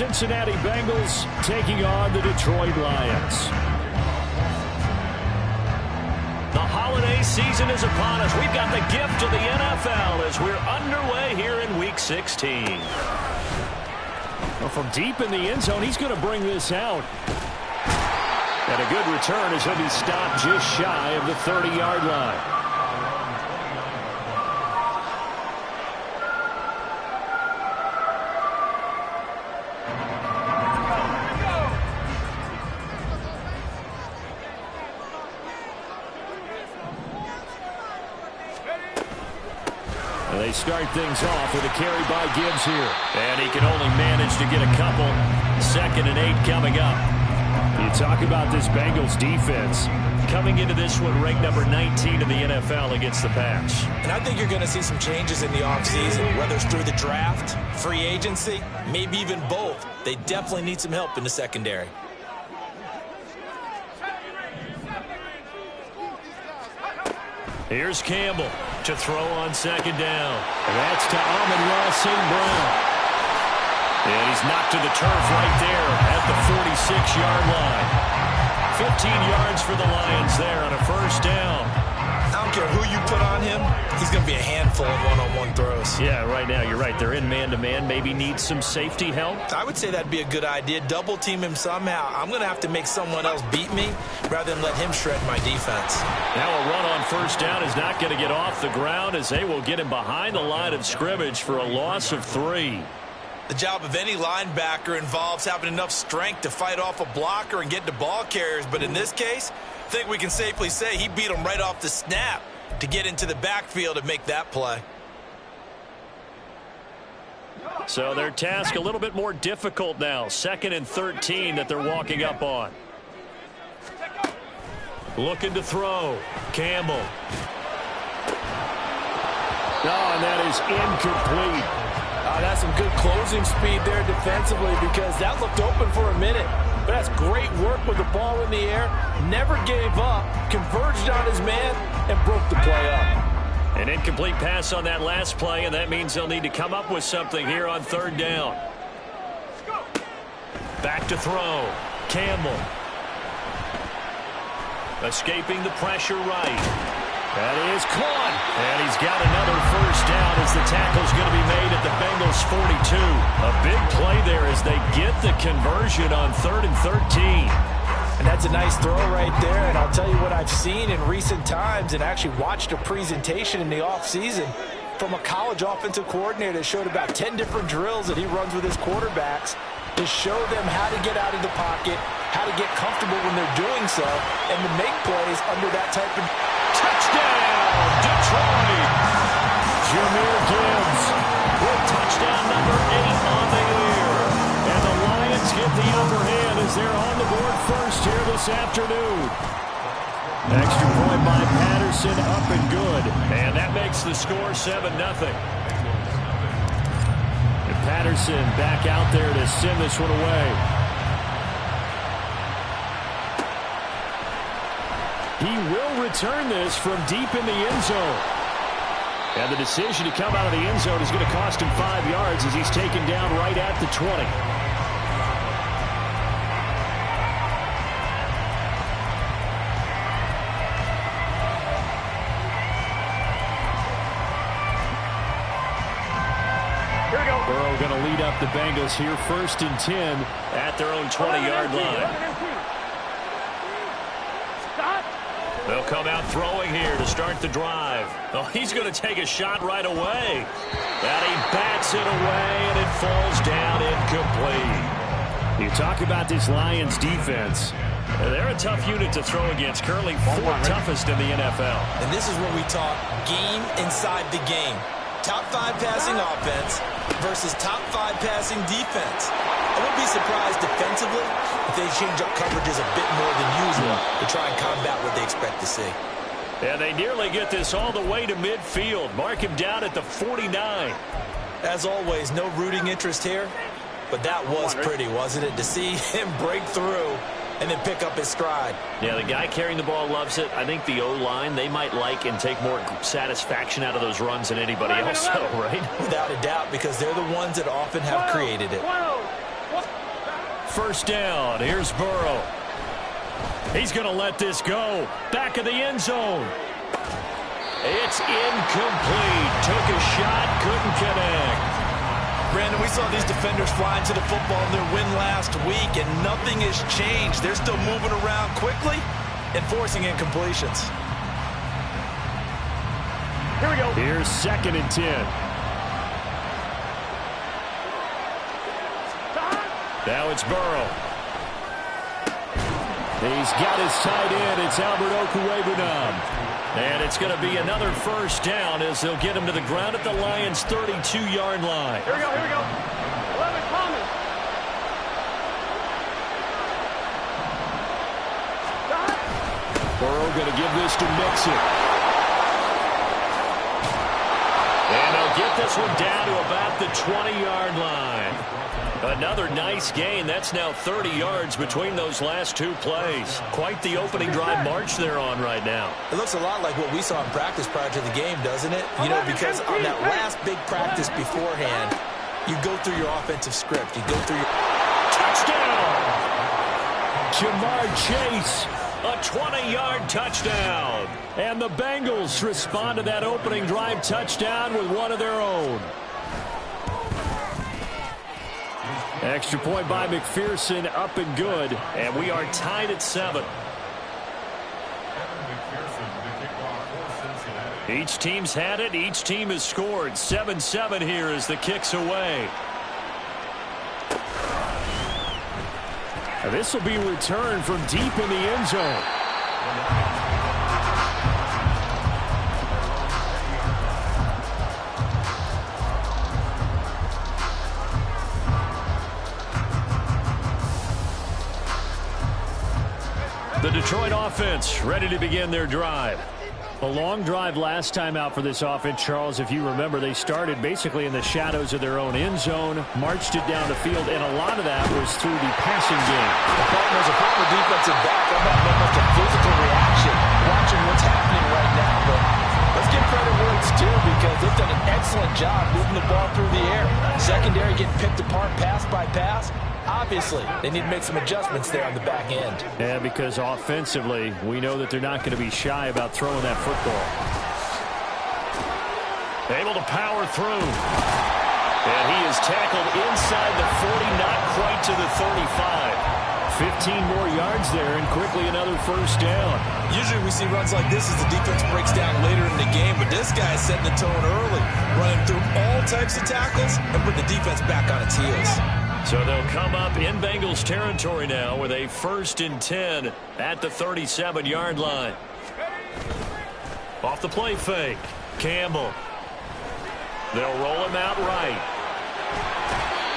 Cincinnati Bengals taking on the Detroit Lions. The holiday season is upon us. We've got the gift of the NFL as we're underway here in Week 16. Well, from deep in the end zone, he's going to bring this out. And a good return as he'll be stopped just shy of the 30-yard line. They start things off with a carry by Gibbs here. And he can only manage to get a couple. 2nd and 8 coming up. You talk about this Bengals defense. Coming into this one, ranked number 19 in the NFL against the pass. And I think you're going to see some changes in the offseason, whether it's through the draft, free agency, maybe even both. They definitely need some help in the secondary. Here's Campbell to throw on 2nd down. And that's to Amon-Ra St. Brown. And he's knocked to the turf right there at the 46-yard line. 15 yards for the Lions there on a 1st down. I don't care who you put on him, he's going to be a handful of one-on-one throws. Yeah, right now, you're right. They're in man-to-man. Maybe need some safety help. I would say that'd be a good idea. Double team him somehow. I'm going to have to make someone else beat me rather than let him shred my defense. Now a run on 1st down is not going to get off the ground as they will get him behind the line of scrimmage for a loss of 3. The job of any linebacker involves having enough strength to fight off a blocker and get to ball carriers. But in this case, I think we can safely say he beat him right off the snap to get into the backfield and make that play. So their task a little bit more difficult now. 2nd and 13 that they're walking up on. Looking to throw. Campbell. Oh, and that is incomplete. That's some good closing speed there defensively because that looked open for a minute. But that's great work with the ball in the air. Never gave up, converged on his man, and broke the play up. An incomplete pass on that last play, and that means they'll need to come up with something here on 3rd down. Back to throw. Campbell. Escaping the pressure right. That is caught. And he's got another 1st down as the tackle's going to be made at the Bengals 42. A big play there as they get the conversion on 3rd and 13. And that's a nice throw right there. And I'll tell you what I've seen in recent times and actually watched a presentation in the offseason from a college offensive coordinator that showed about 10 different drills that he runs with his quarterbacks to show them how to get out of the pocket, how to get comfortable when they're doing so, and to make plays under that type of... Touchdown, Detroit! Jahmyr Gibbs with touchdown number 8 on the year. And the Lions get the upper hand as they're on the board first here this afternoon. Extra point by Patterson, up and good. And that makes the score 7-0. And Patterson back out there to send this one away. He will return this from deep in the end zone. And the decision to come out of the end zone is going to cost him 5 yards as he's taken down right at the 20. Here we go. Burrow going to lead up the Bengals here 1st and 10 at their own 20-yard line. They'll come out throwing here to start the drive. Oh, he's going to take a shot right away. And he bats it away, and it falls down incomplete. You talk about this Lions defense. They're a tough unit to throw against, currently 4th toughest in the NFL. And this is where we talk game inside the game. Top 5 passing offense versus top 5 passing defense. I wouldn't be surprised defensively if they change up coverages a bit more than usual to try and combat what they expect to see. And they nearly get this all the way to midfield. Mark him down at the 49. As always, no rooting interest here, but that was pretty, wasn't it? To see him break through and then pick up his stride. Yeah, the guy carrying the ball loves it. I think the O-line, they might like and take more satisfaction out of those runs than anybody else, right? Without a doubt, because they're the ones that often have created it. First down. Here's Burrow. He's going to let this go. Back of the end zone. It's incomplete. Took a shot, couldn't connect. Brandon, we saw these defenders flying to the football in their win last week, and nothing has changed. They're still moving around quickly and forcing incompletions. Here we go. Here's 2nd and 10. Now it's Burrow. He's got his tight end. It's Albert Okwuegbunam. And it's going to be another first down as they'll get him to the ground at the Lions' 32-yard line. Here we go, here we go. 11 coming. Burrow going to give this to Mixon. And they'll get this one down to about the 20-yard line. Another nice gain. That's now 30 yards between those last two plays. Quite the opening drive march they're on right now. It looks a lot like what we saw in practice prior to the game, doesn't it? You know, because on that last big practice beforehand, you go through your offensive script. You go through your... Touchdown! Jamar Chase, a 20-yard touchdown. And the Bengals respond to that opening drive touchdown with one of their own. Extra point by McPherson, up and good. And we are tied at 7. Each team's had it. Each team has scored. 7-7 here as the kick's away. This will be returned from deep in the end zone. The Detroit offense ready to begin their drive. A long drive last time out for this offense, Charles. If you remember, they started basically in the shadows of their own end zone, marched it down the field, and a lot of that was through the passing game. As a former defensive back, I'm not that much a physical reaction watching what's happening right now. But let's give credit where it's due because they've done an excellent job moving the ball through the air. Secondary getting picked apart pass by pass. Obviously, they need to make some adjustments there on the back end. Yeah, because offensively, we know that they're not going to be shy about throwing that football. Able to power through. And he is tackled inside the 40, not quite to the 35. 15 more yards there, and quickly another first down. Usually we see runs like this as the defense breaks down later in the game, but this guy is setting the tone early, running through all types of tackles and put the defense back on its heels. So they'll come up in Bengals territory now with a 1st and 10 at the 37-yard line. Off the play fake. Campbell. They'll roll him out right.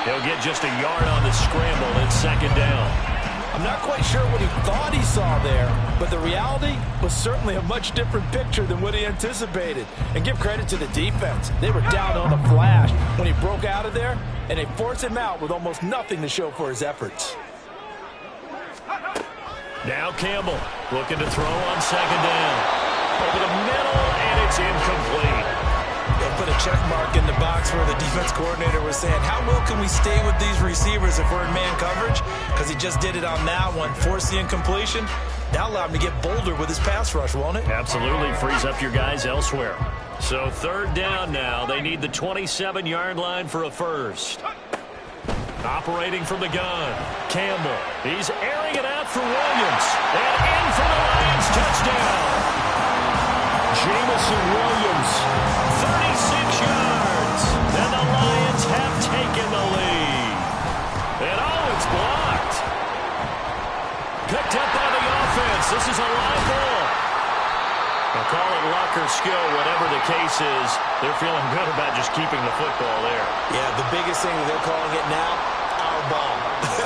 He'll get just a yard on the scramble. It's 2nd down. I'm not quite sure what he thought he saw there, but the reality was certainly a much different picture than what he anticipated. And give credit to the defense. They were down on the flash when he broke out of there, and they forced him out with almost nothing to show for his efforts. Now Campbell looking to throw on 2nd down. Over the middle, and it's incomplete. They'll put a check mark in the box where the defense coordinator was saying, how well can we stay with these receivers if we're in man coverage? Because he just did it on that one, forced the incompletion. That'll allow him to get bolder with his pass rush, won't it? Absolutely, frees up your guys elsewhere. So 3rd down now. They need the 27-yard line for a first. Operating from the gun. Campbell. He's airing it out for Williams. And in for the Lions touchdown. Jamison Williams, 36 yards. And the Lions have taken the lead. And it's blocked. Picked up by the offense. This is a live ball. They'll call it luck or skill, whatever the case is. They're feeling good about just keeping the football there. Yeah, the biggest thing that they're calling it now, our ball.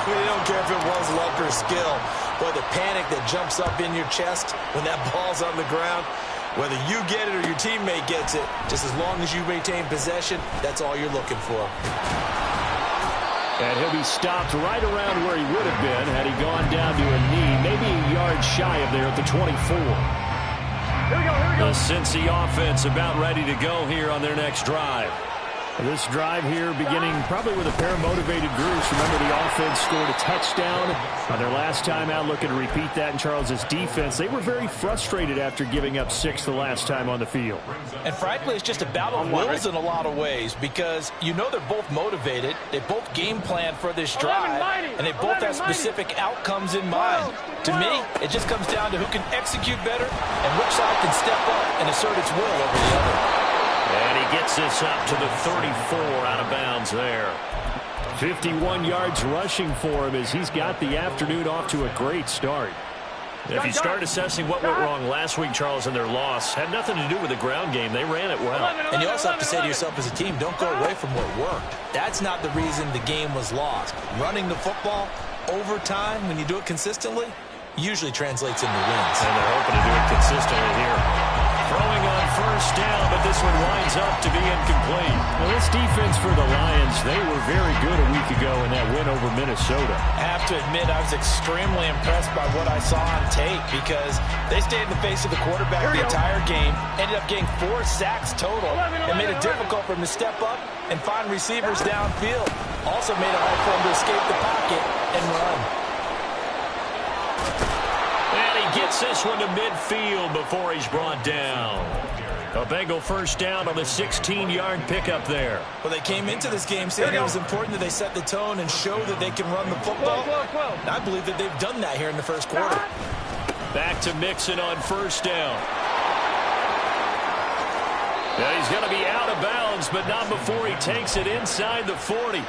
They don't care if it was luck or skill. But the panic that jumps up in your chest when that ball's on the ground, whether you get it or your teammate gets it, just as long as you maintain possession, that's all you're looking for. And he'll be stopped right around where he would have been had he gone down to a knee, maybe a yard shy of there at the 24. Here we go, here we go. The Cincy offense about ready to go here on their next drive. This drive here beginning probably with a pair of motivated groups. Remember, the offense scored a touchdown on their last time out. Looking to repeat that in Charles's defense. They were very frustrated after giving up 6 the last time on the field. And frankly, it's just a battle of wills in a lot of ways because you know they're both motivated. They both game plan for this drive, and they both have specific outcomes in mind. To me, it just comes down to who can execute better and which side can step up and assert its will over the other. And he gets this up to the 34 out of bounds there. 51 yards rushing for him as he's got the afternoon off to a great start. If you start assessing what went wrong last week, Charles, in their loss, had nothing to do with the ground game. They ran it well. And you also have to say to yourself as a team, don't go away from what worked. That's not the reason the game was lost. Running the football over time, when you do it consistently, usually translates into wins. And they're hoping to do it consistently here. Throwing on first down, but this one winds up to be incomplete. Now, this defense for the Lions, they were very good a week ago in that win over Minnesota. I have to admit, I was extremely impressed by what I saw on tape because they stayed in the face of the quarterback the entire game, ended up getting 4 sacks total, and made it difficult for him to step up and find receivers downfield. Also made it hard for him to escape the pocket and run. Gets this one to midfield before he's brought down. A Bengal first down on the 16-yard pickup there. Well, they came into this game saying it was important that they set the tone and show that they can run the football. And I believe that they've done that here in the first quarter. Back to Mixon on first down. Now he's going to be out of bounds, but not before he takes it inside the 40.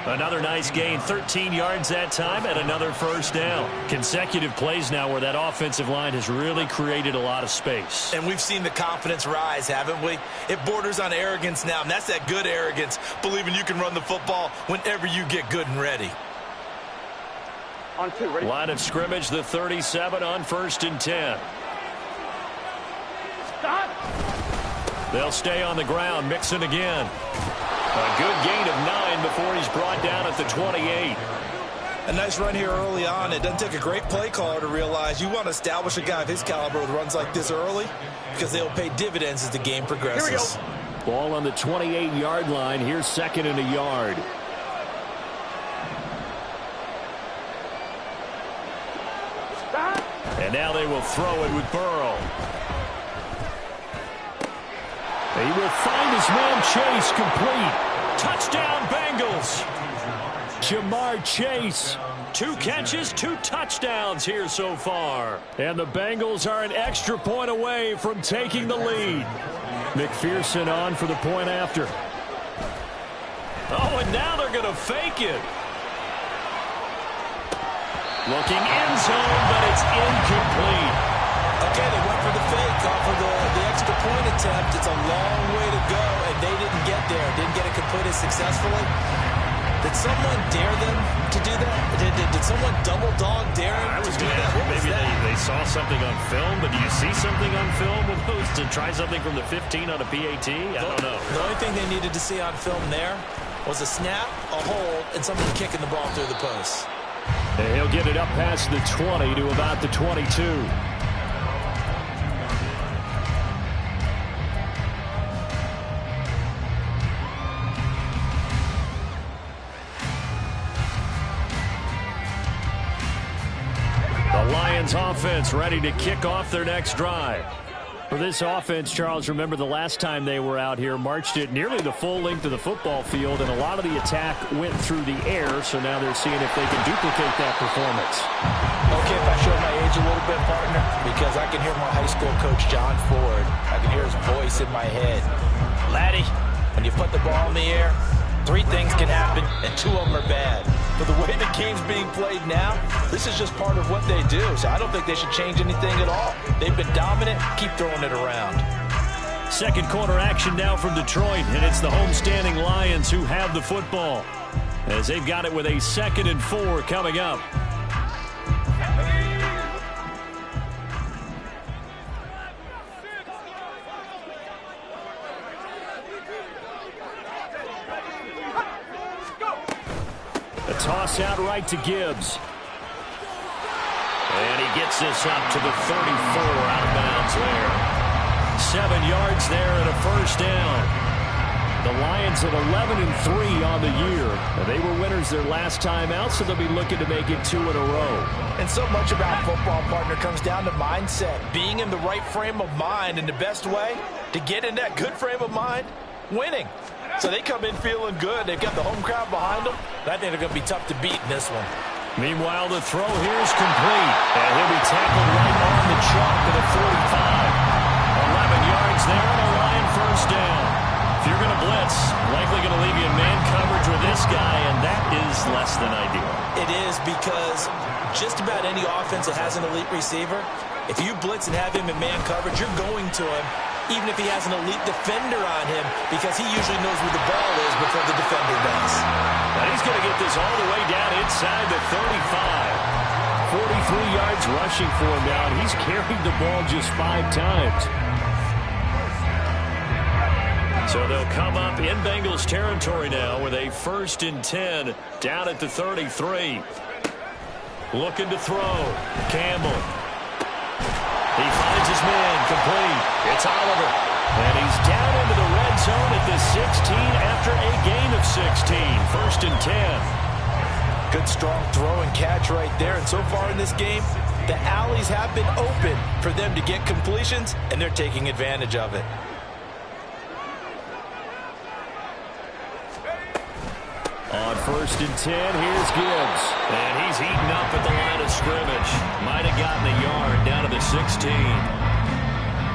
Another nice gain, 13 yards that time, and another first down. Consecutive plays now where that offensive line has really created a lot of space. And we've seen the confidence rise, haven't we? It borders on arrogance now, and that's that good arrogance, believing you can run the football whenever you get good and ready. On 2, ready? Line of scrimmage, the 37 on 1st and 10. Stop. They'll stay on the ground, Mixon again. A good gain of 9 before he's brought down at the 28. A nice run here early on. It doesn't take a great play caller to realize you want to establish a guy of his caliber with runs like this early because they'll pay dividends as the game progresses. Here we go. Ball on the 28-yard line. Here's 2nd and a yard. Stop. And now they will throw it with Burrow. He will find his man Chase complete. Touchdown Bengals. Jamar Chase. 2 catches, 2 touchdowns here so far. And the Bengals are an extra point away from taking the lead. McPherson on for the point after. Oh, and now they're going to fake it. Looking end zone, but it's incomplete. Okay, they went for the fake off of the extra point attempt. It's a long way to go, and they didn't get there. Didn't get it completed successfully. Did someone dare them to do that? Did someone double dog dare them to do that? Maybe they saw something on film, but do you see something on film with those to try something from the 15 on a PAT? I don't know. The only thing they needed to see on film there was a snap, a hold, and someone kicking the ball through the post. And he'll get it up past the 20 to about the 22. Lions offense ready to kick off their next drive. For this offense, Charles, remember the last time they were out here, marched it nearly the full length of the football field, and a lot of the attack went through the air, so now they're seeing if they can duplicate that performance. Okay, if I show my age a little bit, partner, because I can hear my high school coach, John Ford. I can hear his voice in my head. Laddie, when you put the ball in the air, 3 things can happen, and 2 of them are bad. But the way the game's being played now, this is just part of what they do. So I don't think they should change anything at all. They've been dominant. Keep throwing it around. Second quarter action now from Detroit, and it's the homestanding Lions who have the football, as they've got it with a 2nd and 4 coming up. Toss out right to Gibbs. And he gets this up to the 34 out of bounds there. 7 yards there and a first down. The Lions at 11-3 on the year. And they were winners their last time out, so they'll be looking to make it 2 in a row. And so much about football, partner, comes down to mindset. Being in the right frame of mind, and the best way to get in that good frame of mind, winning. So they come in feeling good. They've got the home crowd behind them. I think they're going to be tough to beat in this one. Meanwhile, the throw here is complete. And he'll be tackled right on the chalk to the 45. 11 yards there and a Lion first down. If you're going to blitz, likely going to leave you in man coverage with this guy, and that is less than ideal. It is, because just about any offense that has an elite receiver, if you blitz and have him in man coverage, you're going to him, even if he has an elite defender on him, because he usually knows where the ball is before the defender does. And he's going to get this all the way down inside the 35. 43 yards rushing for him now, and he's carried the ball just 5 times. So they'll come up in Bengals territory now with a 1st and 10 down at the 33. Looking to throw. Campbell. He finds his man complete. It's Oliver. And he's down into the red zone at the 16 after a gain of 16. 1st and 10. Good strong throw and catch right there. And so far in this game, the alleys have been open for them to get completions, and they're taking advantage of it. On 1st and 10, here's Gibbs. And he's heating up at the line of scrimmage. Might have gotten a yard down to the 16.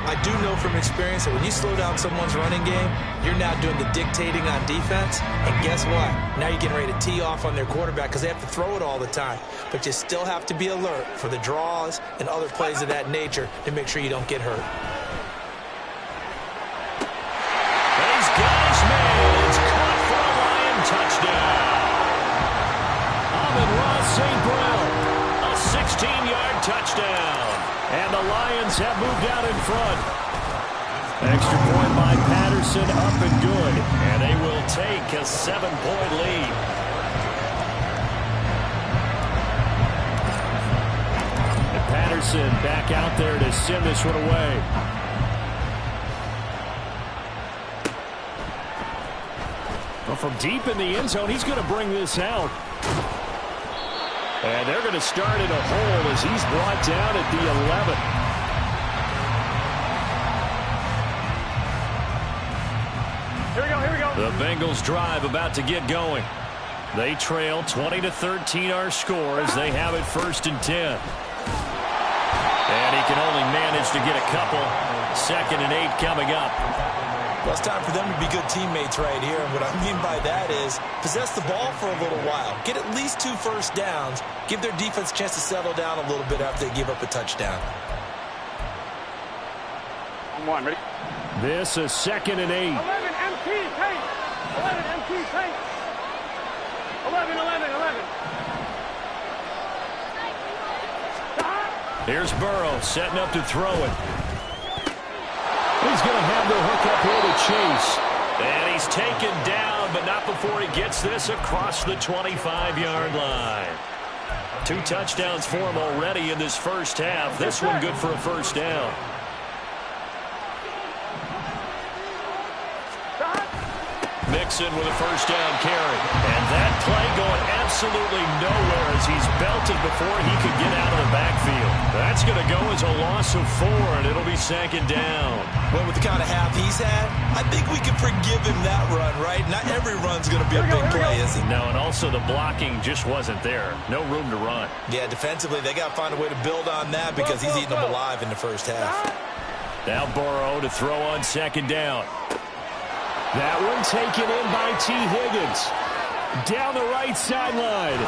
I do know from experience that when you slow down someone's running game, you're now doing the dictating on defense. And guess what? Now you're getting ready to tee off on their quarterback because they have to throw it all the time. But you still have to be alert for the draws and other plays of that nature to make sure you don't get hurt. And he's got his man. It's caught for a Lion touchdown. Amon-Ra St. Brown, a 16-yard touchdown. And the Lions have moved out in front. Extra point by Patterson, up and good. And they will take a 7-point lead. And Patterson back out there to send this one away. Well, from deep in the end zone, he's going to bring this out. And they're going to start in a hole as he's brought down at the 11. Here we go. The Bengals drive about to get going. They trail 20-13 our score as they have it 1st and 10. And he can only manage to get a couple. 2nd and 8 coming up. Well, it's time for them to be good teammates right here. And what I mean by that is possess the ball for a little while. Get at least 2 first downs. Give their defense a chance to settle down a little bit after they give up a touchdown. On 1, ready? This is 2nd and 8. 11 MT, tank. 11 MT, tank. 11. Here's Burrow setting up to throw it. He's going to have the hook up here to Chase. And he's taken down, but not before he gets this across the 25-yard line. 2 touchdowns for him already in this first half. This one good for a first down. Mixon with a first down carry. And that play going absolutely nowhere as he's belted before he could get out of the backfield. That's going to go as a loss of 4, and it'll be 2nd down. Well, with the kind of half he's had, I think we can forgive him that run, right? Not every run's going to be a big play, is it? No, and also the blocking just wasn't there. No room to run. Yeah, defensively, they got to find a way to build on that because he's eating them alive in the first half. Now Burrow to throw on 2nd down. That one taken in by T. Higgins. Down the right sideline.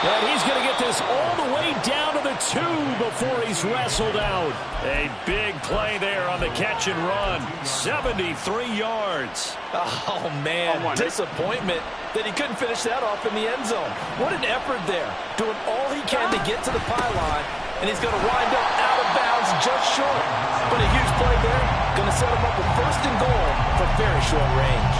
And he's going to get this all the way down to the 2 before he's wrestled out. A big play there on the catch and run. 73 yards. Oh, man. Disappointment that he couldn't finish that off in the end zone. What an effort there. Doing all he can to get to the pylon. And he's going to wind up out of bounds just short. But a huge play there. Going to set him up with 1st and goal from very short range.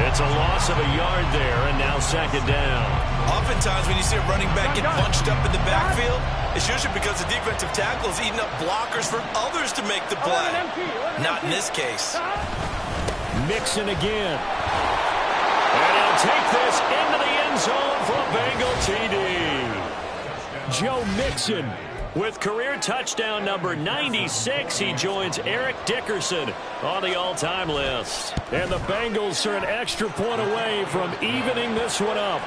It's a loss of a yard there, and now 2nd down. Oftentimes when you see a running back get bunched up in the backfield, it's usually because the defensive tackle is eating up blockers for others to make the play. Not in this case. Mixon again. And he'll take this into the end zone for a Bengal TD. Joe Mixon with career touchdown number 96. He joins Eric Dickerson on the all-time list. And the Bengals are an extra point away from evening this one up.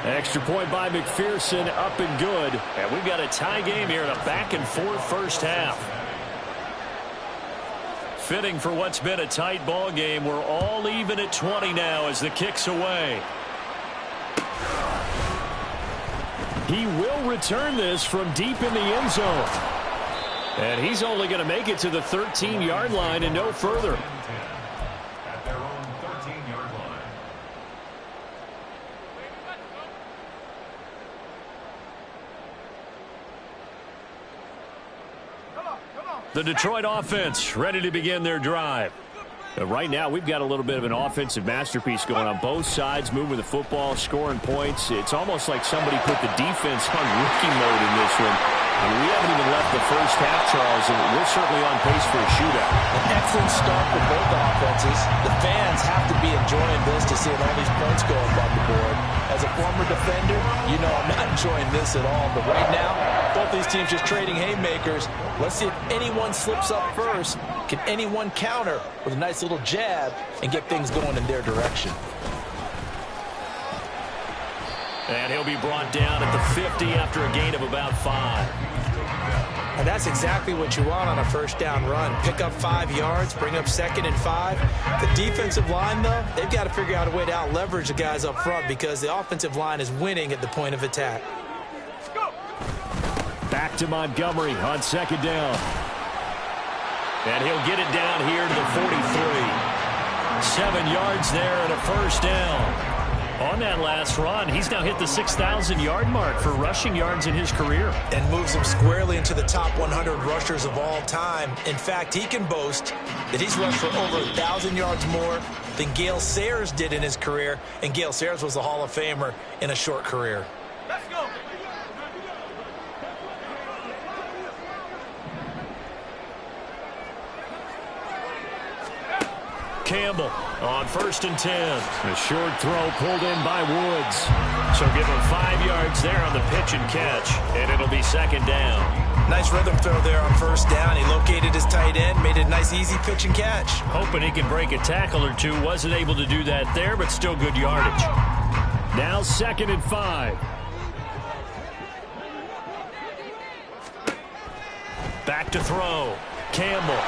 Extra point by McPherson, up and good. And we've got a tie game here in a back-and-forth first half. Fitting for what's been a tight ball game. We're all even at 20 now as the kick's away. He will return this from deep in the end zone. And he's only going to make it to the 13-yard line and no further. At their own 13-yard line. The Detroit offense ready to begin their drive. Right now, we've got a little bit of an offensive masterpiece going on both sides, moving the football, scoring points. It's almost like somebody put the defense on rookie mode in this one. I mean, we haven't even left the first half, Charles, and we're certainly on pace for a shootout. An excellent start for both offenses. The fans have to be enjoying this to see all these points go up on the board. As a former defender, you know I'm not enjoying this at all. But right now, both these teams just trading haymakers. Let's see if anyone slips up first. Can anyone counter with a nice little jab and get things going in their direction? And he'll be brought down at the 50 after a gain of about 5. And that's exactly what you want on a first down run. Pick up 5 yards, bring up 2nd and 5. The defensive line, though, they've got to figure out a way to out-leverage the guys up front because the offensive line is winning at the point of attack. Back to Montgomery on 2nd down. And he'll get it down here to the 43. 7 yards there and a first down. On that last run, he's now hit the 6,000-yard mark for rushing yards in his career. And moves him squarely into the top 100 rushers of all time. In fact, he can boast that he's rushed for over 1,000 yards more than Gale Sayers did in his career. And Gale Sayers was a Hall of Famer in a short career. Let's go. Campbell on 1st and 10. A short throw pulled in by Woods. So give him 5 yards there on the pitch and catch, and it'll be 2nd down. Nice rhythm throw there on 1st down. He located his tight end, made it a nice easy pitch and catch. Hoping he can break a tackle or two. Wasn't able to do that there, but still good yardage. Now 2nd and 5. Back to throw. Campbell.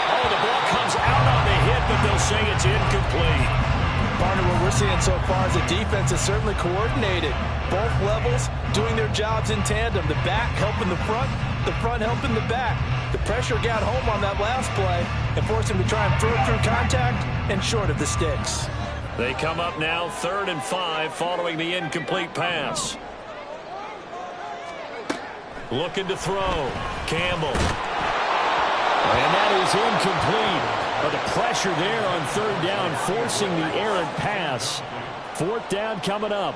Oh, the ball comes out on the hit, but they'll say it's incomplete. Partner, what we're seeing so far is the defense is certainly coordinated. Both levels doing their jobs in tandem. The back helping the front helping the back. The pressure got home on that last play and forced him to try and throw through contact and short of the sticks. They come up now 3rd and 5 following the incomplete pass. Looking to throw. Campbell. And that is incomplete. But the pressure there on 3rd down, forcing the errant pass. 4th down coming up.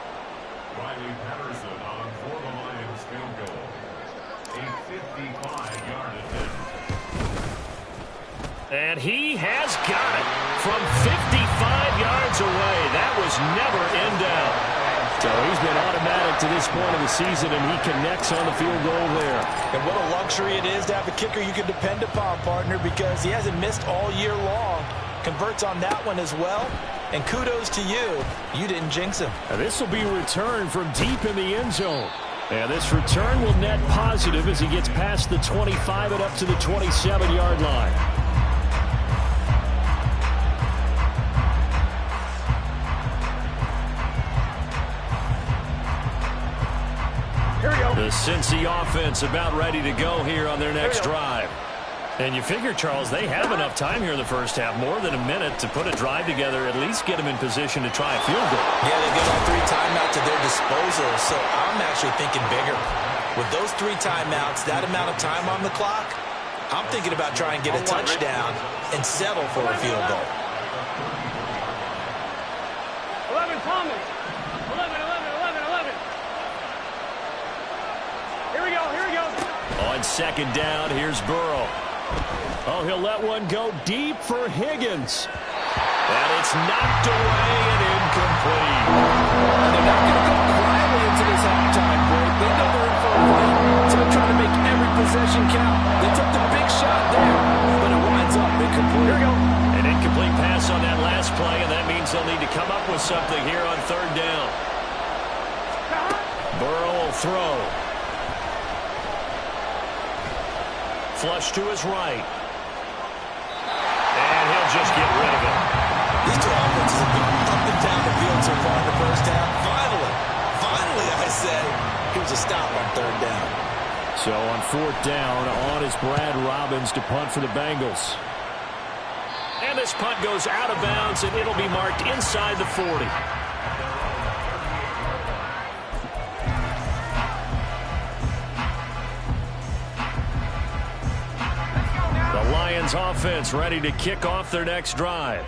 Riley Patterson on for the Lions field goal. A 55-yard attempt. And he has got it from 55 yards away. That was never in doubt. So he's been automatic to this point of the season, and he connects on the field goal there. And what a luxury it is to have a kicker you can depend upon, partner, because he hasn't missed all year long. Converts on that one as well. And kudos to you. You didn't jinx him. Now this will be a return from deep in the end zone. And this return will net positive as he gets past the 25 and up to the 27-yard line. The Cincy offense about ready to go here on their next drive. And you figure, Charles, they have enough time here in the first half, more than a minute, to put a drive together, at least get them in position to try a field goal. Yeah, they've got all 3 timeouts at their disposal, so I'm actually thinking bigger. With those 3 timeouts, that amount of time on the clock, I'm thinking about trying to get a touchdown and settle for a field goal. 11, Thomas. 11. Here we go. On 2nd down, here's Burrow. Oh, he'll let one go deep for Higgins. And it's knocked away and incomplete. They're not going to go quietly into this halftime break. They know they're in for a fight, so they're trying to make every possession count. They took the big shot there, but it winds up incomplete. Here we go. An incomplete pass on that last play, and that means they'll need to come up with something here on third down. Burrow will throw. Flush to his right. And he'll just get rid of it. These two offenses have gone up and down the field so far in the first half. Finally, I say, here's a stop on third down. So on fourth down, on is Brad Robbins to punt for the Bengals. And this punt goes out of bounds, and it'll be marked inside the 40. The Lions offense ready to kick off their next drive.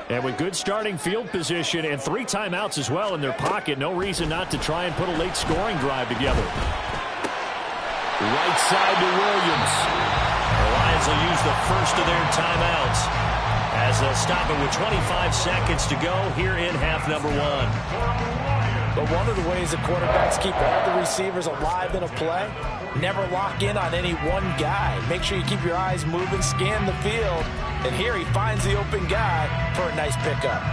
And with good starting field position and 3 timeouts as well in their pocket, no reason not to try and put a late scoring drive together. Right side to Williams. The Lions will use the first of their timeouts as they'll stop it with 25 seconds to go here in half number 1. But one of the ways the quarterbacks keep all the receivers alive in a play, never lock in on any one guy. Make sure you keep your eyes moving, scan the field, and here he finds the open guy for a nice pickup.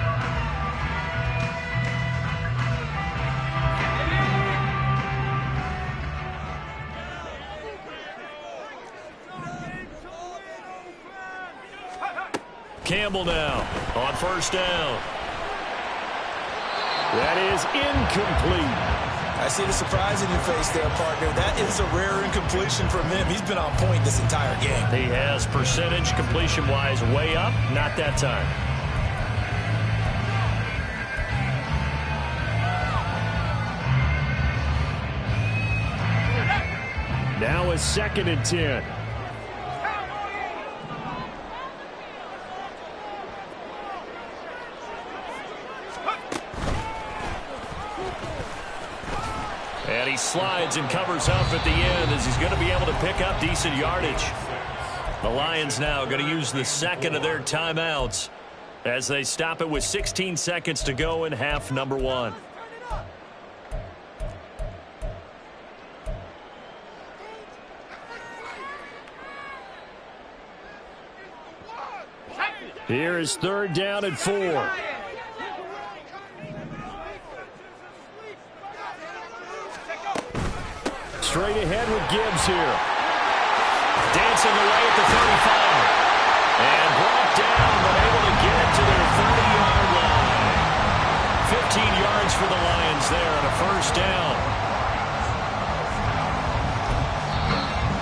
Campbell now on first down. That is incomplete. I see the surprise in your face there, partner. That is a rare incompletion from him. He's been on point this entire game. He has percentage completion-wise way up, not that time. Now is 2nd and 10. And he slides and covers up at the end as he's going to be able to pick up decent yardage. The Lions now going to use the second of their timeouts as they stop it with 16 seconds to go in half number 1. Here is 3rd down and 4. Straight ahead with Gibbs here. Dancing away at the 35. And brought down, but able to get it to their 30-yard line. 15 yards for the Lions there on a first down.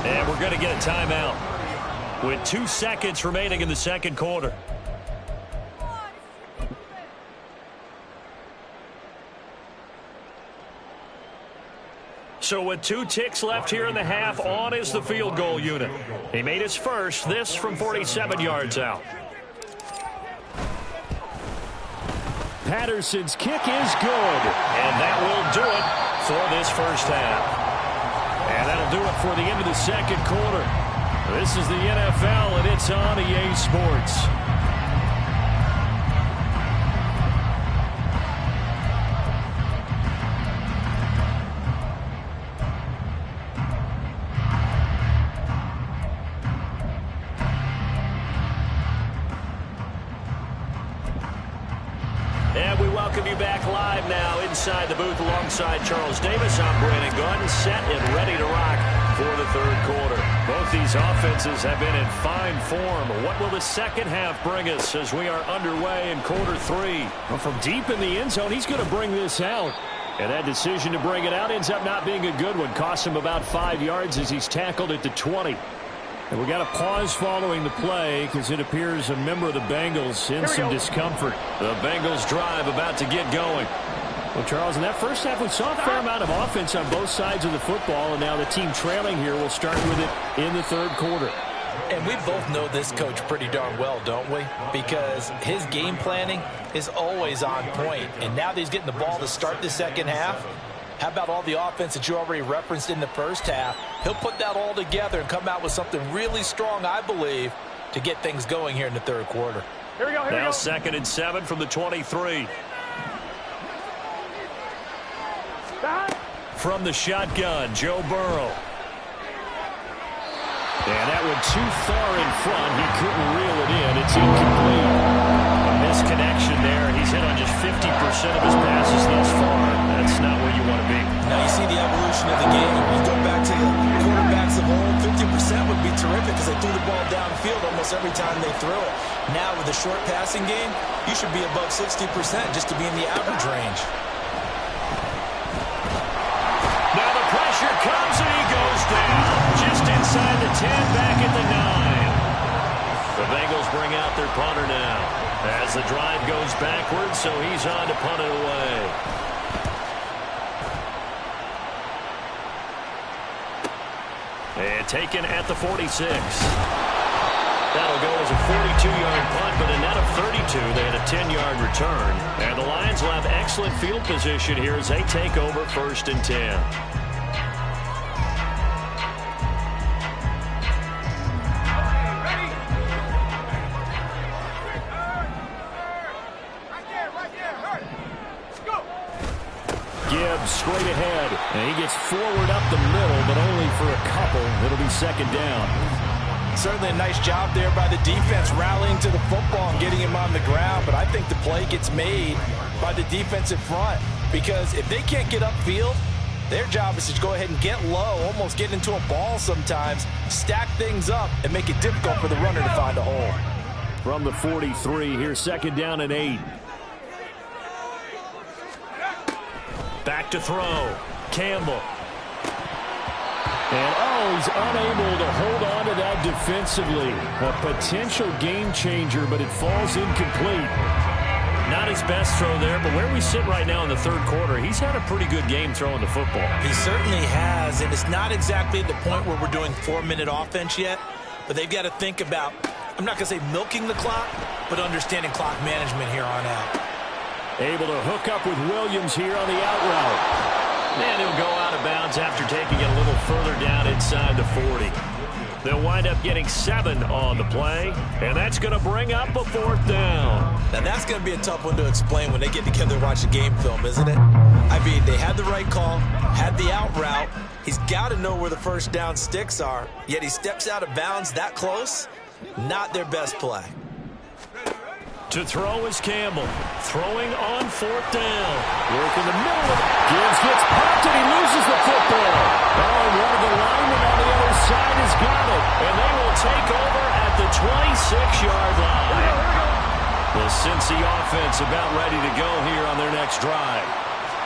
And we're going to get a timeout with 2 seconds remaining in the second quarter. So with 2 ticks left here in the half, on is the field goal unit. He made his first, this from 47 yards out. Patterson's kick is good. And that will do it for this first half. And that'll do it for the end of the second quarter. This is the NFL, and it's on EA Sports. And we welcome you back live now inside the booth alongside Charles Davis. I'm Brandon Gordon, set and ready to rock for the third quarter. Both these offenses have been in fine form. What will the second half bring us as we are underway in quarter 3? Well, from deep in the end zone, he's going to bring this out. And that decision to bring it out ends up not being a good one. Cost him about 5 yards as he's tackled at the 20. And we got a pause following the play because it appears a member of the Bengals in some discomfort. The Bengals drive about to get going. Well, Charles, in that first half, we saw a fair amount of offense on both sides of the football, and now the team trailing here will start with it in the third quarter. And we both know this coach pretty darn well, don't we? Because his game planning is always on point. And now that he's getting the ball to start the second half, how about all the offense that you already referenced in the first half? He'll put that all together and come out with something really strong, I believe, to get things going here in the third quarter. Here we go, here we Now go. 2nd and 7 from the 23. From the shotgun, Joe Burrow. And that one too far in front. He couldn't reel it in. It's incomplete. A misconnection there. He's hit on just 50% of his passes thus far. That's not where you want to be. Now you see the evolution of the game. You go back to the quarterbacks of old, 50% would be terrific because they threw the ball downfield almost every time they threw it. Now with a short passing game, you should be above 60% just to be in the average range. Now the pressure comes and he goes down. Just inside the 10, back at the 9. The Bengals bring out their punter now. As the drive goes backwards, so he's on to punt it away. And taken at the 46. That'll go as a 42-yard punt, but a net of 32. They had a 10-yard return. And the Lions will have excellent field position here as they take over 1st and 10. Gibbs straight ahead, and he gets forward up the middle, but only for a couple. It'll be 2nd down. Certainly a nice job there by the defense rallying to the football and getting him on the ground, but I think the play gets made by the defensive front because if they can't get upfield, their job is to go ahead and get low, almost get into a ball sometimes, stack things up, and make it difficult for the runner to find a hole. From the 43, here's 2nd down and 8. Back to throw. Campbell. And, he's unable to hold on to that defensively. A potential game changer, but it falls incomplete. Not his best throw there, but where we sit right now in the 3rd quarter, he's had a pretty good game throwing the football. He certainly has, and it's not exactly at the point where we're doing 4-minute offense yet, but they've got to think about, I'm not going to say milking the clock, but understanding clock management here on out. Able to hook up with Williams here on the out route. And he'll go out of bounds after taking it a little further down inside the 40. They'll wind up getting 7 on the play, and that's going to bring up a 4th down. Now that's going to be a tough one to explain when they get together and watch the game film, isn't it? I mean, they had the right call, had the out route. He's got to know where the 1st down sticks are, yet he steps out of bounds that close. Not their best play. To throw is Campbell. Throwing on 4th down. Work in the middle of it. Gibbs gets popped and he loses the football. Oh, one of the linemen on the other side has got it. And they will take over at the 26-yard line. The Cincy offense about ready to go here on their next drive.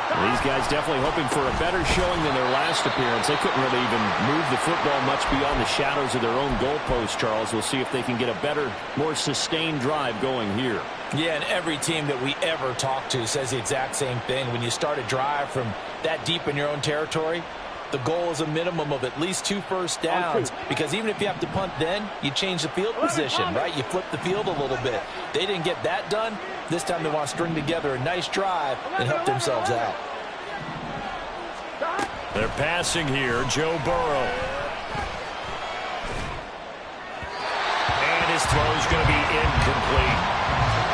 These guys definitely hoping for a better showing than their last appearance. They couldn't really even move the football much beyond the shadows of their own goalpost, Charles. We'll see if they can get a better, more sustained drive going here. Yeah, and every team that we ever talk to says the exact same thing. When you start a drive from that deep in your own territory, the goal is a minimum of at least 2 first downs, because even if you have to punt then, you change the field position, right? You flip the field a little bit. They didn't get that done. This time they want to string together a nice drive and help themselves out. They're passing here, Joe Burrow. And his throw is going to be incomplete.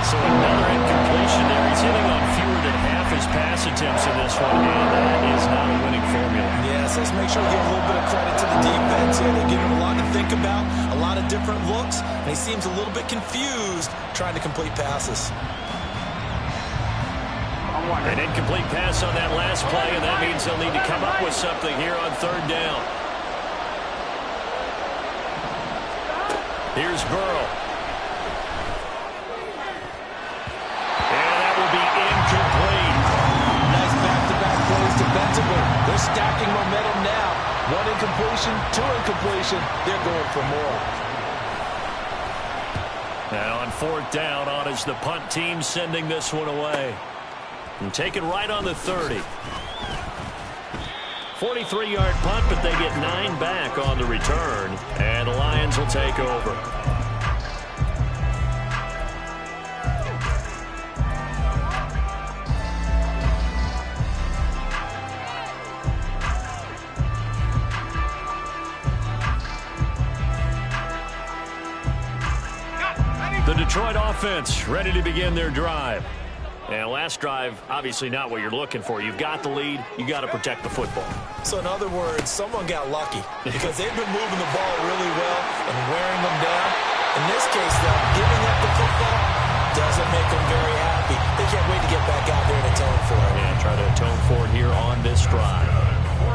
So another incompletion there. He's hitting on fewer than half his pass attempts in this one, and that is not a winning formula. Yes, let's make sure we give a little bit of credit to the defense here. They give him a lot to think about, a lot of different looks, and he seems a little bit confused trying to complete passes. An incomplete pass on that last play, and that means they'll need to come up with something here on 3rd down. Here's Burrow. And that will be incomplete. Nice back-to-back plays defensively. They're stacking momentum now. 1 incompletion, 2 incompletion. They're going for more. Now on 4th down, on is the punt team sending this one away. And take it right on the 30. 43-yard punt, but they get 9 back on the return. And the Lions will take over. The The Detroit offense ready to begin their drive. And last drive, obviously not what you're looking for. You've got the lead. You got to protect the football. So in other words, someone got lucky because they've been moving the ball really well and wearing them down. In this case, though, giving up the football doesn't make them very happy. They can't wait to get back out there and atone for it. And try to atone for it here on this drive.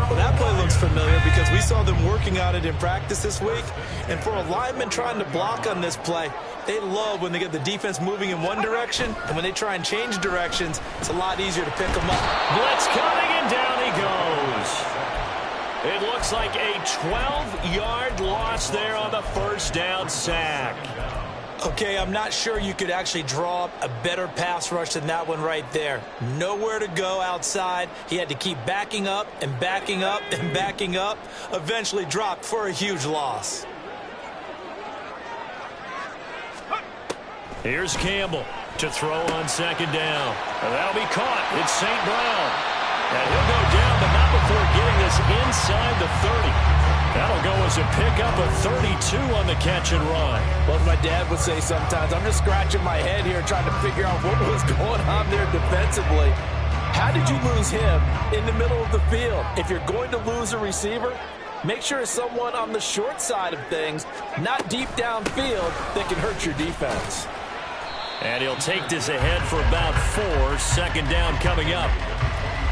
Well, that play looks familiar because we saw them working on it in practice this week. And for a lineman trying to block on this play, they love when they get the defense moving in one direction, and when they try and change directions, it's a lot easier to pick them up. Blitz coming, and down he goes. It looks like a 12-yard loss there on the first down sack. Okay, I'm not sure you could actually draw up a better pass rush than that one right there. Nowhere to go outside. He had to keep backing up and backing up and backing up. Eventually dropped for a huge loss. Here's Campbell to throw on second down. And that'll be caught. It's St. Brown. And he'll go down, but not before getting this inside the 30. That'll go as a pickup of 32 on the catch and run. Well, as my dad would say sometimes, I'm just scratching my head here trying to figure out what was going on there defensively. How did you lose him in the middle of the field? If you're going to lose a receiver, make sure it's someone on the short side of things, not deep downfield, that can hurt your defense. And he'll take this ahead for about 4. Second down coming up.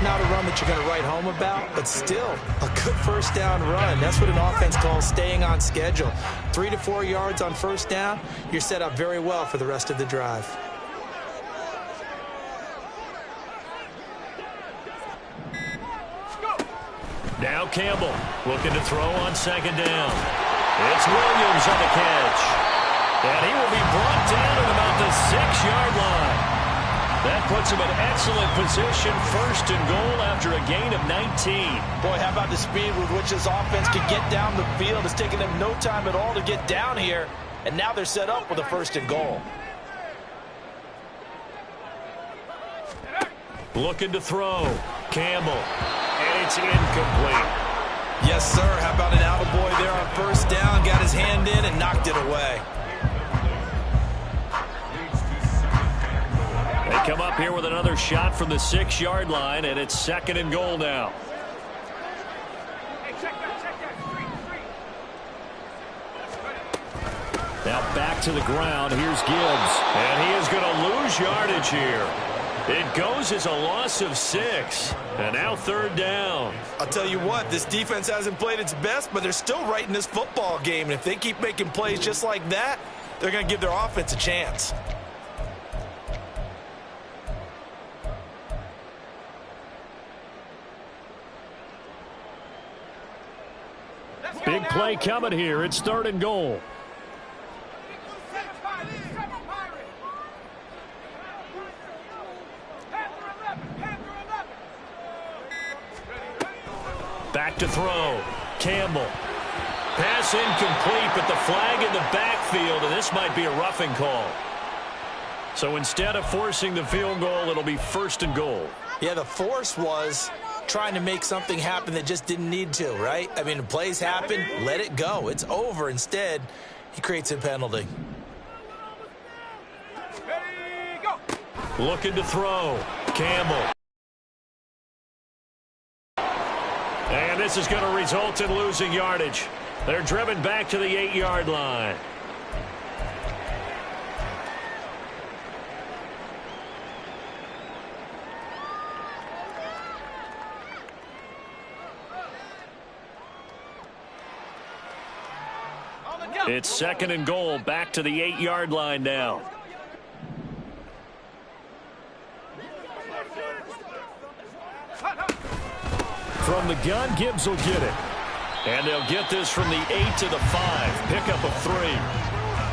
Not a run that you're going to write home about, but still a good first down run. That's what an offense calls staying on schedule. 3 to 4 yards on first down, you're set up very well for the rest of the drive. Now Campbell looking to throw on second down. It's Williams on the catch. And he will be brought down at about the 6-yard line. That puts him in excellent position, first and goal after a gain of 19. Boy, how about the speed with which this offense can get down the field? It's taken them no time at all to get down here, and now they're set up with a first and goal. Looking to throw. Campbell. And it's incomplete. Yes, sir. How about an attaboy there on first down? Got his hand in and knocked it away. They come up here with another shot from the 6-yard line, and it's second and goal now. Now back to the ground. Here's Gibbs. And he is going to lose yardage here. It goes as a loss of 6. And now third down. I'll tell you what, this defense hasn't played its best, but they're still right in this football game. And if they keep making plays just like that, they're going to give their offense a chance. Big play coming here. It's third and goal. Back to throw. Campbell. Pass incomplete, but the flag in the backfield, and this might be a roughing call. So instead of forcing the field goal, it'll be first and goal. Yeah, the force was trying to make something happen that just didn't need to, right? I mean, plays happen, let it go. It's over. Instead, he creates a penalty. Ready, go. Looking to throw. Campbell. And this is going to result in losing yardage. They're driven back to the 8-yard line. It's second and goal, back to the 8-yard line now. From the gun, Gibbs will get it. And they'll get this from the 8 to the 5. Pickup of 3.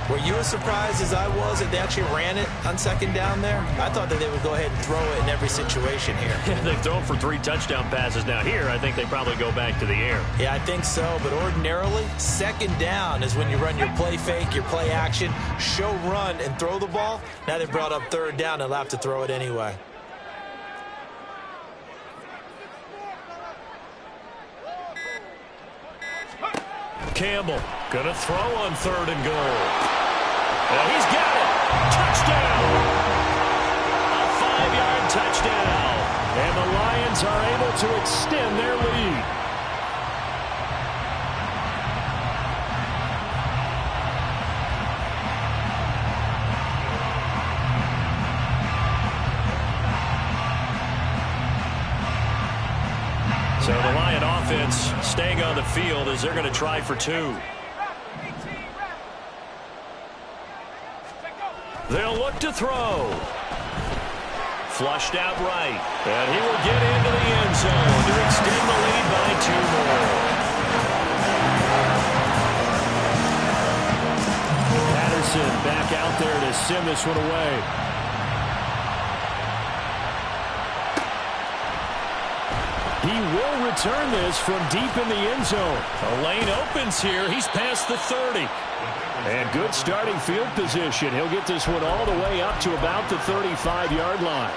Were you as surprised as I was that they actually ran it on second down there? I thought that they would go ahead and throw it in every situation here. Yeah, they've thrown for 3 touchdown passes. Now here, I think they probably go back to the air. Yeah, I think so. But ordinarily, second down is when you run your play fake, your play action, show run, and throw the ball. Now they brought up third down. They'll have to throw it anyway. Campbell going to throw on third and goal. And he's got it. Bengals are able to extend their lead. So the Lion offense staying on the field as they're going to try for two. They'll look to throw. Flushed out right. And he will get into the end zone to extend the lead by 2 more. Patterson back out there to send this one away. He will return this from deep in the end zone. A lane opens here. He's past the 30. And good starting field position. He'll get this one all the way up to about the 35-yard line.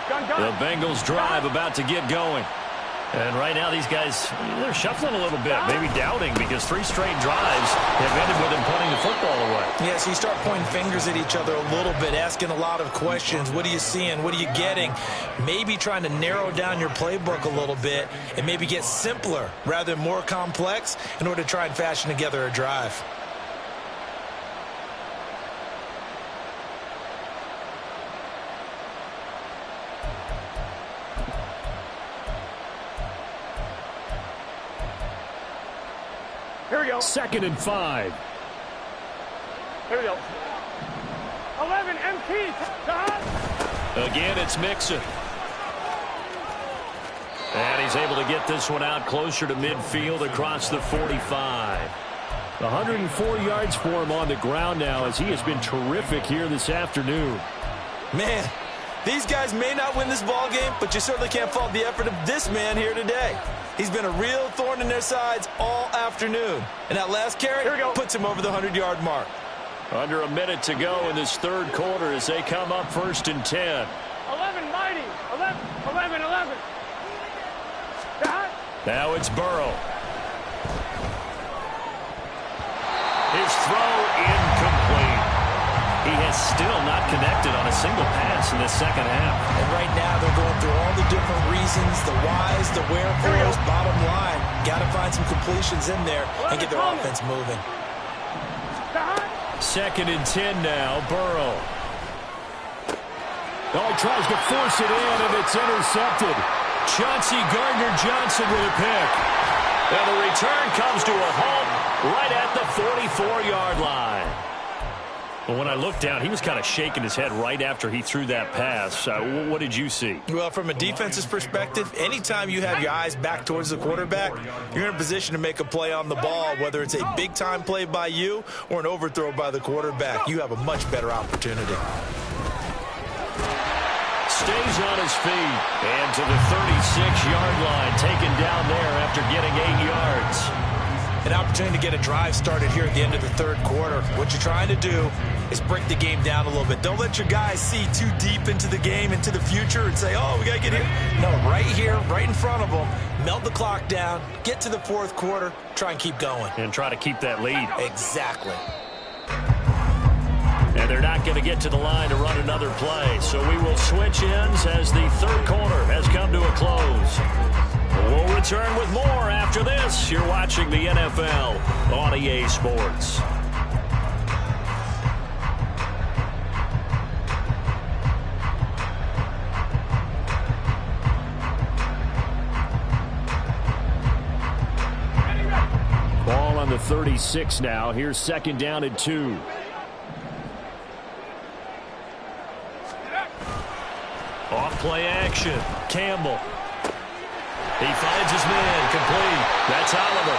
The Bengals drive about to get going. And right now these guys, they're shuffling a little bit, maybe doubting, because 3 straight drives have ended with them putting the football away. Yeah, so you start pointing fingers at each other a little bit, asking a lot of questions. What are you seeing? What are you getting? Maybe trying to narrow down your playbook a little bit and maybe get simpler rather than more complex in order to try and fashion together a drive. Here we go. 2nd and 5. Here we go. 11 MT. Again, it's Mixon. And he's able to get this one out closer to midfield across the 45. 104 yards for him on the ground now as he has been terrific here this afternoon. Man, these guys may not win this ball game, but you certainly can't fault the effort of this man here today. He's been a real thorn in their sides all afternoon. And that last carry puts him over the 100-yard mark. Under a minute to go in this 3rd quarter as they come up 1st and 10. 11 mighty. 11. Now it's Burrow. His throw incomplete. He has still not connected on a single pass in the 2nd half. And right now they're going through all the different reasons, the whys, the wherefores. Bottom line, got to find some completions in there and get their offense moving. 2nd and 10 now, Burrow. Oh, he tries to force it in, and it's intercepted. Chauncey Gardner-Johnson with a pick. And the return comes to a halt right at the 44-yard line. But when I looked down, he was kind of shaking his head right after he threw that pass. What did you see? Well, from a defense's perspective, anytime you have your eyes back towards the quarterback, you're in a position to make a play on the ball, whether it's a big-time play by you or an overthrow by the quarterback. You have a much better opportunity. Stays on his feet and to the 36-yard line, taken down there after getting 8 yards. An opportunity to get a drive started here at the end of the 3rd quarter. What you're trying to do is break the game down a little bit. Don't let your guys see too deep into the game, into the future, and say, oh, we got to get here. No, right here, right in front of them, melt the clock down, get to the 4th quarter, try and keep going. And try to keep that lead. Exactly. And they're not going to get to the line to run another play. So we will switch ends as the 3rd quarter has come to a close. We'll return with more after this. You're watching the NFL on EA Sports. Ball on the 36 now. Here's 2nd down and 2. Off play action. Campbell. He finds his man, complete. That's Oliver.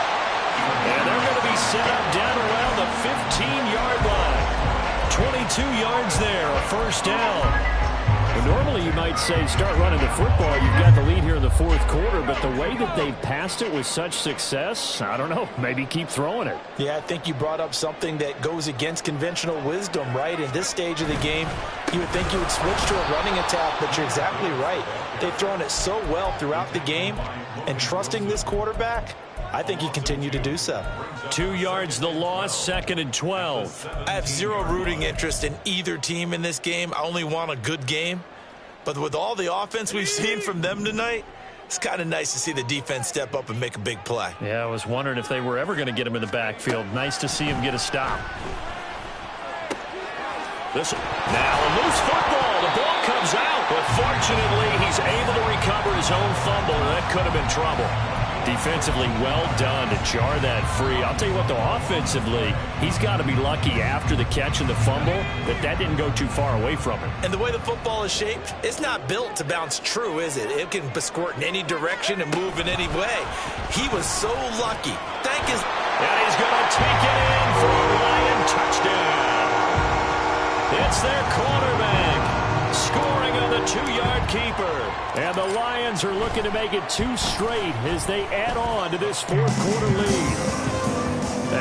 And they're going to be set up down around the 15-yard line. 22 yards there, a 1st down. Well, normally you might say start running the football. You've got the lead here in the 4th quarter, but the way that they've passed it with such success, I don't know, maybe keep throwing it. Yeah, I think you brought up something that goes against conventional wisdom, right? In this stage of the game, you would think you would switch to a running attack, but you're exactly right. They've thrown it so well throughout the game, and trusting this quarterback, I think he continued to do so. 2 yards the loss, 2nd and 12. I have zero rooting interest in either team in this game. I only want a good game. But with all the offense we've seen from them tonight, it's kind of nice to see the defense step up and make a big play. Yeah, I was wondering if they were ever going to get him in the backfield. Nice to see him get a stop. Now a loose football. The ball comes out, but fortunately he's able to recover his own fumble, and that could have been trouble. Defensively, well done to jar that free. I'll tell you what, though, offensively, he's got to be lucky after the catch and the fumble that didn't go too far away from him. And the way the football is shaped, it's not built to bounce true, is it? It can squirt in any direction and move in any way. He was so lucky. And he's going to take it in for a Lion touchdown. It's their quarterback scoring on the 2-yard keeper. And the Lions are looking to make it 2 straight as they add on to this 4th-quarter lead.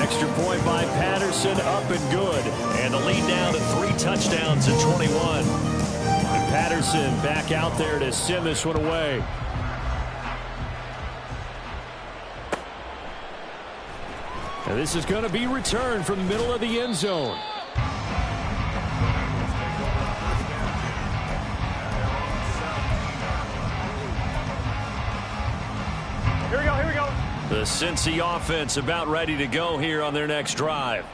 Extra point by Patterson, up and good. And the lead down to 3 touchdowns at 21. And Patterson back out there to send this one away. And this is going to be returned from the middle of the end zone. Here we go. The Cincy offense about ready to go here on their next drive.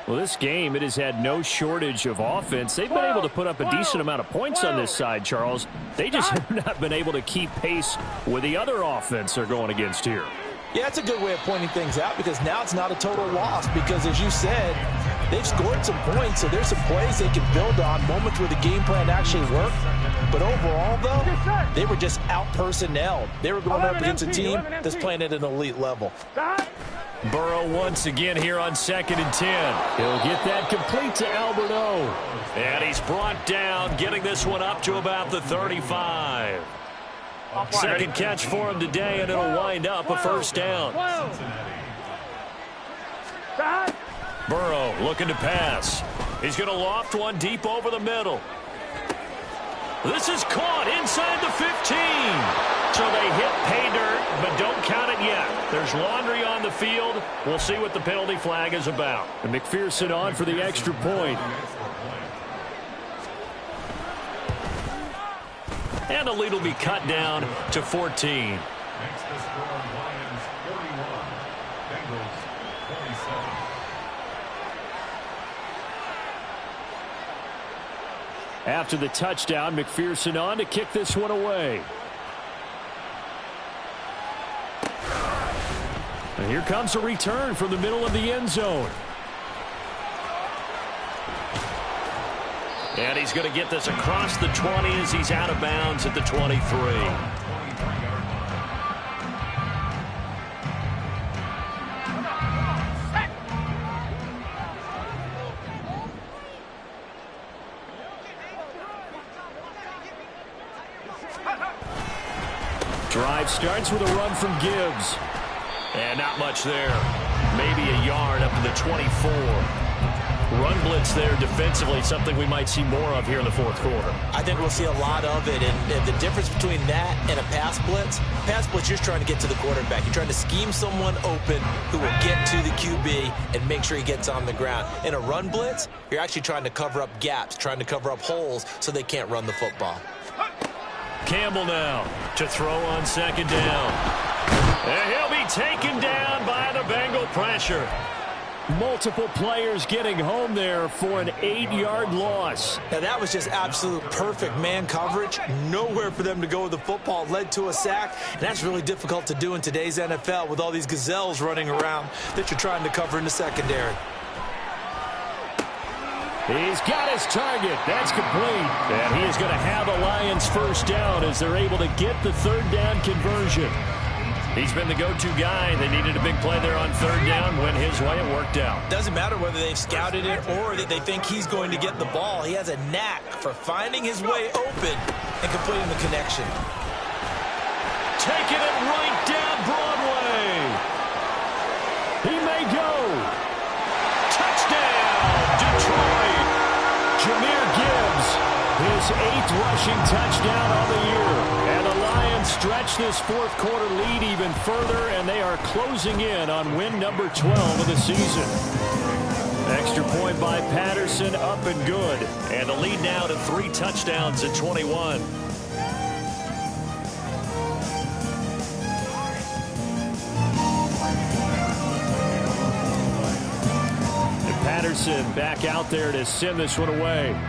Well, this game, it has had no shortage of offense. They've been able to put up a decent amount of points on this side, Charles. They just have not been able to keep pace with the other offense they're going against here. Yeah, that's a good way of pointing things out because now it's not a total loss because, as you said, they've scored some points, so there's some plays they can build on, moments where the game plan actually worked. But overall, though, they were just out-personnelled. They were going up against a team that's playing at an elite level. Burrow once again here on 2nd and 10. He'll get that complete to Albert O. And he's brought down, getting this one up to about the 35. Second catch for him today, and it'll wind up a 1st down. Burrow looking to pass. He's going to loft one deep over the middle. This is caught inside the 15. So they hit pay dirt, but don't count it yet. There's laundry on the field. We'll see what the penalty flag is about. And McPherson on for the extra point. And the lead will be cut down to 14. Next is for Lions 41, Bengals 27. After the touchdown, McPherson on to kick this one away. And here comes a return from the middle of the end zone. And he's going to get this across the 20 as he's out of bounds at the 23. Drive starts with a run from Gibbs. And not much there. Maybe a yard up to the 24. Run blitz there defensively, something we might see more of here in the 4th quarter. I think we'll see a lot of it, and the difference between that and a pass blitz, you're trying to get to the quarterback. You're trying to scheme someone open who will get to the QB and make sure he gets on the ground. In a run blitz, you're actually trying to cover up gaps, trying to cover up holes so they can't run the football. Campbell now to throw on 2nd down. And he'll be taken down by the Bengal pressure. Multiple players getting home there for an 8-yard loss. Now, that was just absolute perfect man coverage. Nowhere for them to go with the football. Led to a sack, and that's really difficult to do in today's NFL with all these gazelles running around that you're trying to cover in the secondary. He's got his target. That's complete. And he is going to have a Lions 1st down as they're able to get the 3rd down conversion. He's been the go-to guy. They needed a big play there on 3rd down. Went his way. It worked out. Doesn't matter whether they've scouted it or that they think he's going to get the ball. He has a knack for finding his way open and completing the connection. Taking it right down Broadway. He may go. Touchdown, Detroit. Jahmyr Gibbs, his 8th rushing touchdown on the year. And the Lions can stretch this fourth quarter lead even further, and they are closing in on win number 12 of the season. Extra point by Patterson, up and good. And the lead now to 3 touchdowns at 21. And Patterson back out there to send this one away.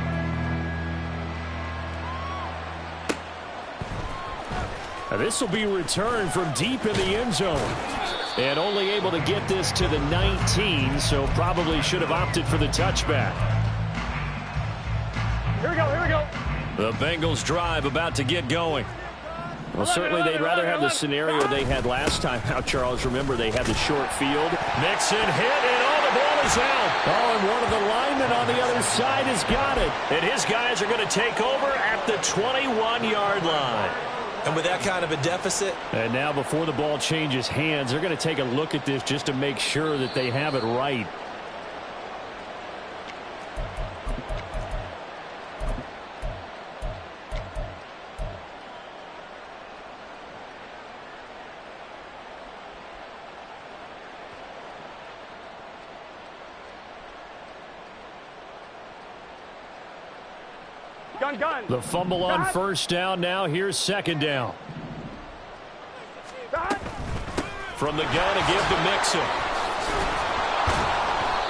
Now this will be returned from deep in the end zone. And only able to get this to the 19, so probably should have opted for the touchback. Here we go, here we go. The Bengals drive about to get going. Well, certainly they'd rather have the scenario they had last time out, Charles. Remember, they had the short field. Mixon hit, and all the ball is out. Oh, and one of the linemen on the other side has got it. And his guys are going to take over at the 21-yard line. And with that kind of a deficit. And now before the ball changes hands, they're going to take a look at this just to make sure that they have it right. Gun. The fumble on first down. Now here's second down. From the gun, a give to Mixon.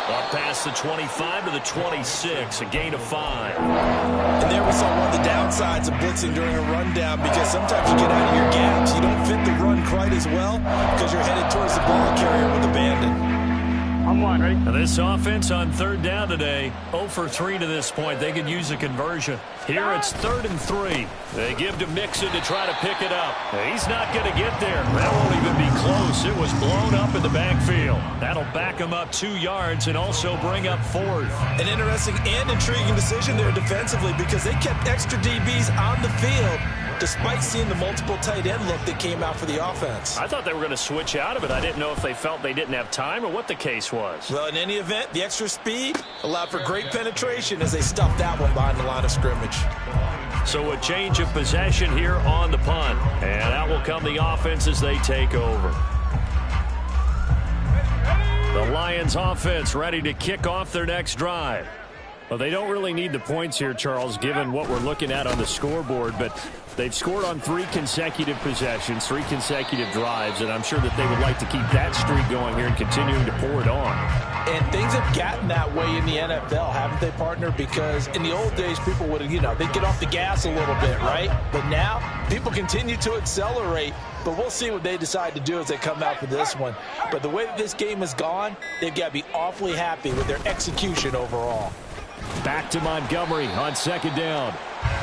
Up past the 25 to the 26, a gain of 5. And there we saw one of the downsides of blitzing during a rundown, because sometimes you get out of your gaps. You don't fit the run quite as well because you're headed towards the ball carrier with abandon. I'm one, ready? Now this offense on third down today, 0 for 3 to this point. They could use a conversion. Here it's 3rd and 3. They give to Mixon to try to pick it up. He's not going to get there. That won't even be close. It was blown up in the backfield. That'll back him up 2 yards and also bring up 4th. An interesting and intriguing decision there defensively, because they kept extra DBs on the field despite seeing the multiple tight end look that came out for the offense. I thought they were going to switch out of it. I didn't know if they felt they didn't have time or what the case was. Well, in any event, the extra speed allowed for great penetration as they stuffed that one behind the line of scrimmage. So a change of possession here on the punt. And out will come the offense as they take over. The Lions offense ready to kick off their next drive. Well, they don't really need the points here, Charles, given what we're looking at on the scoreboard, but they've scored on 3 consecutive possessions, 3 consecutive drives, and I'm sure that they would like to keep that streak going here and continuing to pour it on. And things have gotten that way in the NFL, haven't they, partner? Because in the old days, people would, they'd get off the gas a little bit, right? But now, people continue to accelerate, but we'll see what they decide to do as they come out for this one. But the way that this game has gone, they've got to be awfully happy with their execution overall. Back to Montgomery on second down.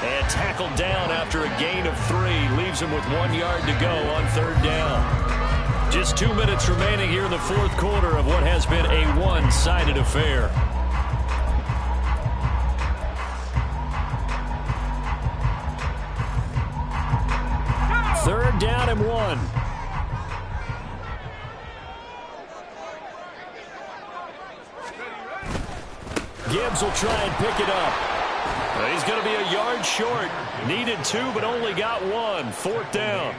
And tackled down after a gain of 3. Leaves him with 1 yard to go on third down. Just 2 minutes remaining here in the fourth quarter of what has been a one-sided affair. Third down and 1. Gibbs will try and pick it up. He's going to be a yard short. Needed 2, but only got 1. 4th down.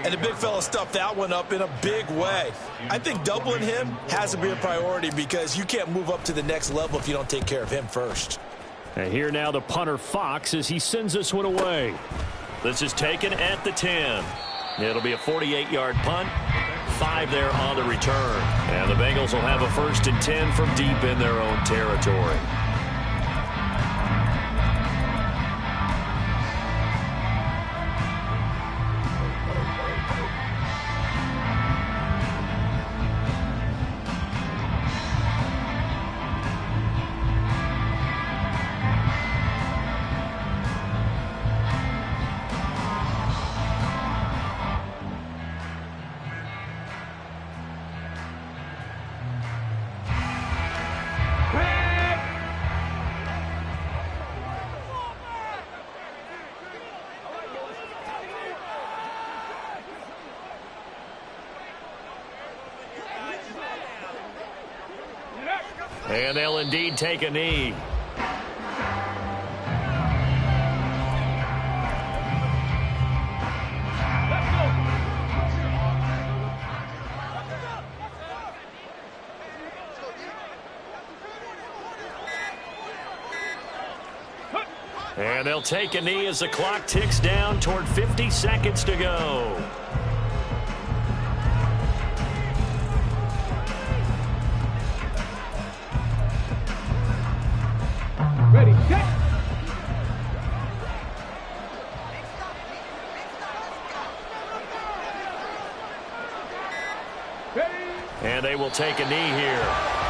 And the big fella stuffed that one up in a big way. I think doubling him has to be a priority, because you can't move up to the next level if you don't take care of him first. And here now the punter Fox as he sends this one away. This is taken at the 10. It'll be a 48-yard punt. 5 there on the return. And the Bengals will have a 1st and 10 from deep in their own territory. And they'll indeed take a knee. And they'll take a knee as the clock ticks down toward 50 seconds to go. Ready, set. And they will take a knee here.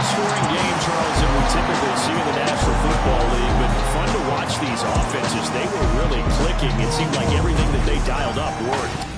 Scoring game, Charles, that we typically see in the National Football League, but fun to watch these offenses. They were really clicking. It seemed like everything that they dialed up worked.